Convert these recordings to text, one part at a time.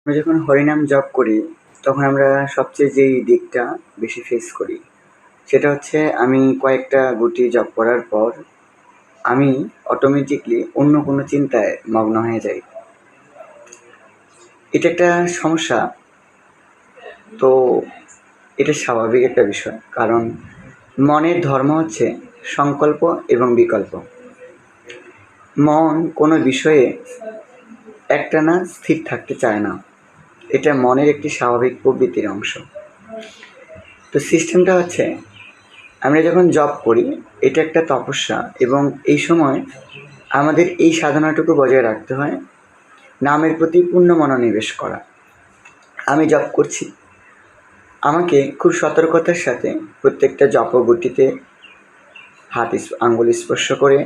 আমরা যখন হরিনাম জপ করি তখন আমরা সবচেয়ে যেই দিকটা বেশি ফেস করি সেটা হচ্ছে আমি কয়েকটা গুটি জপ করার পর আমি অটোমেটিকলি অন্য কোনো চিন্তায় মগ্ন হয়ে যাই। এটা একটা সমস্যা। তো এটা স্বাভাবিক একটা বিষয়, কারণ মনের ধর্ম হচ্ছে সংকল্প এবং বিকল্প। মন কোনো বিষয়ে একটানা স্থির থাকতে চায় না, এটা মনের একটি স্বাভাবিক প্রবৃত্তির অংশ। তো সিস্টেমটা হচ্ছে, আমরা যখন জব করি এটা একটা তপস্যা, এবং এই সময় আমাদের এই সাধনাটুকু বজায় রাখতে হয়, নামের প্রতি পূর্ণ মনোনিবেশ করা। আমি জপ করছি, আমাকে খুব সতর্কতার সাথে প্রত্যেকটা জপগুটিতে আঙ্গুল স্পর্শ করে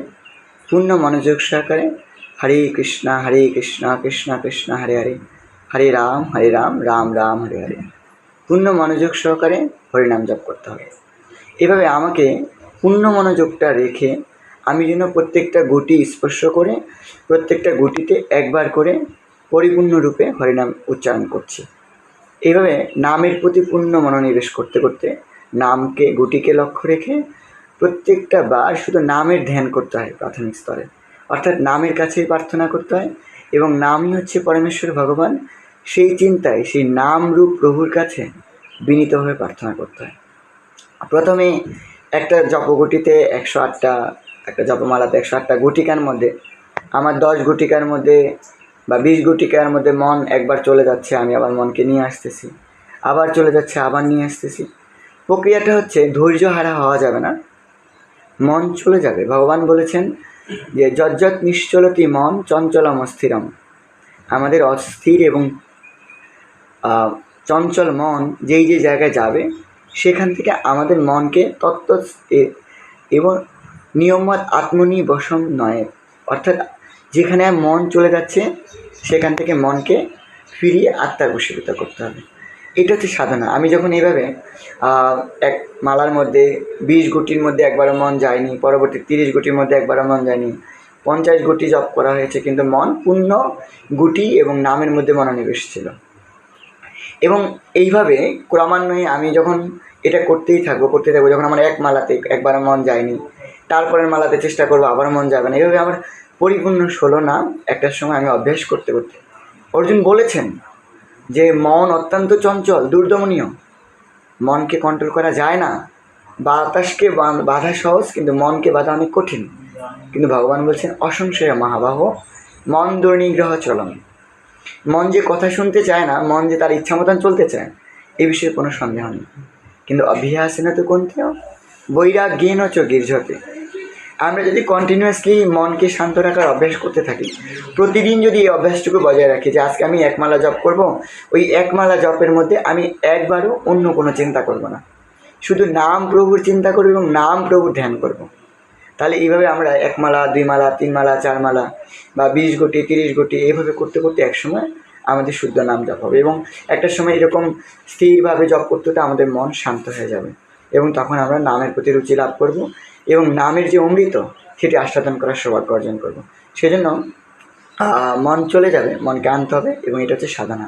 পূর্ণ মনোযোগ সহকারে হরে কৃষ্ণ কৃষ্ণ কৃষ্ণ হরে হরে, হরে রাম রাম রাম হরে হরে, পূর্ণ মনোযোগ সহকারে হরিনাম জপ করতে হবে। এভাবে আমাকে পূর্ণ মনোযোগটা রেখে আমি যেন প্রত্যেকটা গুটি স্পর্শ করে প্রত্যেকটা গুটিতে একবার করে পরিপূর্ণরূপে হরিনাম উচ্চারণ করছি। এইভাবে নামের প্রতি পূর্ণ মনোনিবেশ করতে করতে নামকে গুটিকে লক্ষ্য রেখে প্রত্যেকটা বার শুধু নামের ধ্যান করতে হয় প্রাথমিক স্তরে, অর্থাৎ নামের কাছেই প্রার্থনা করতে হয়, এবং নামই হচ্ছে পরমেশ্বর ভগবান। সেই চিন্তায় সেই নাম রূপ প্রভুর কাছে বিনীতভাবে প্রার্থনা করতে হয়। প্রথমে একটা জপগুটিতে 108টা, একটা জপমালাতে 108টা গুটিকার মধ্যে আমার 10 গুটিকার মধ্যে বা 20 গুটিকার মধ্যে মন একবার চলে যাচ্ছে, আমি আবার মনকে নিয়ে আসতেছি, আবার চলে যাচ্ছে, আবার নিয়ে আসতেছি। প্রক্রিয়াটা হচ্ছে ধৈর্য হারা হওয়া যাবে না, মন চলে যাবে। ভগবান বলেছেন যে যজ্জত নিশ্চলতি মন চঞ্চলম অস্থিরম। আমাদের অস্থির এবং চঞ্চল মন যেই যে জায়গায় যাবে সেখান থেকে আমাদের মনকে তত্ত্ব এবং নিয়মত আত্মনিবশম নয়, অর্থাৎ যেখানে মন চলে যাচ্ছে সেখান থেকে মনকে ফিরিয়ে আত্মার বশীভূত করতে হবে। এটা হচ্ছে সাধনা। আমি যখন এইভাবে এক মালার মধ্যে 20 গুটির মধ্যে একবারও মন যায়নি, পরবর্তী 30 গুটির মধ্যে একবারও মন যায়নি, 50 গুটি জপ করা হয়েছে, কিন্তু মন পূর্ণ গুটি এবং নামের মধ্যে মনোনিবেশ ছিল। এবং এইভাবে ক্রমান্বয়ে আমি যখন এটা করতেই থাকবো, যখন আমার এক মালাতে একবারও মন যায়নি, তারপরের মালাতে চেষ্টা করবো আবার মন যাবে না, এইভাবে আমার পরিপূর্ণ 16 নাম একটার সময় আমি অভ্যাস করতে করতে, অর্জুন বলেছেন যে মন অত্যন্ত চঞ্চল, দুর্দমনীয়, মনকে কন্ট্রোল করা যায় না। বাতাসকে বাধা সহজ, কিন্তু মনকে বাধা অনেক কঠিন। কিন্তু ভগবান বলছেন অসংশয় মহাবাহ মন দুর্নিগ্রহ চলন। মন যে কথা শুনতে চায় না, মন যে তার ইচ্ছা মতন চলতে চায়, এ বিষয়ে কোনো সন্দেহ নেই। কিন্তু অভ্যাসেন তো কোনতেও বৈরাগ্যেন চ গীর্যতে। আমরা যদি কন্টিনিউয়াসলি মনকে শান্ত রাখার অভ্যাস করতে থাকি, প্রতিদিন যদি এই অভ্যাসটুকু বজায় রাখি যে আজকে আমি 1 মালা জপ করব, ওই 1 মালা জপের মধ্যে আমি একবারও অন্য কোনো চিন্তা করব না, শুধু নাম প্রভুর চিন্তা করব এবং নাম প্রভুর ধ্যান করব। তাহলে এইভাবে আমরা 1 মালা 2 মালা 3 মালা 4 মালা বা 20 গুটি 30 গুটি এইভাবে করতে করতে একসময় আমাদের শুদ্ধ নাম জপ হবে, এবং একটা সময় এরকম স্থিরভাবে জপ করতে করতে আমাদের মন শান্ত হয়ে যাবে, এবং তখন আমরা নামের প্রতি রুচি লাভ করব এবং নামের যে অমৃত সেটি আস্বাদন করার সৌভাগ্য অর্জন করব। সেজন্য মন চলে যাবে, মনকে আনতে হবে, এবং এটা হচ্ছে সাধনা।